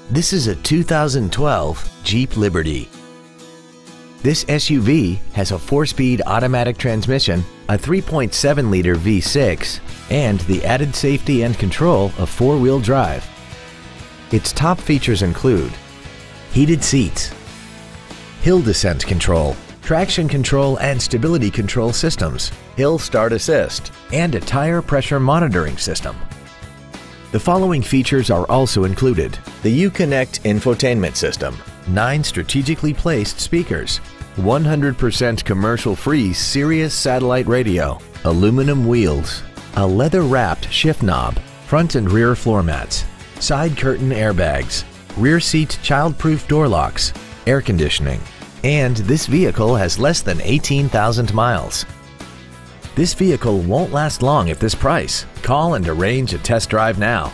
This is a 2012 Jeep Liberty. This SUV has a 4-speed automatic transmission, a 3.7-liter V6, and the added safety and control of 4-wheel drive. Its top features include heated seats, hill descent control, traction control and stability control systems, hill start assist, and a tire pressure monitoring system. The following features are also included: the Uconnect infotainment system, 9 strategically placed speakers, 100% commercial-free Sirius satellite radio, aluminum wheels, a leather-wrapped shift knob, front and rear floor mats, side curtain airbags, rear seat child-proof door locks, air conditioning, and this vehicle has less than 18,000 miles. This vehicle won't last long at this price. Call and arrange a test drive now.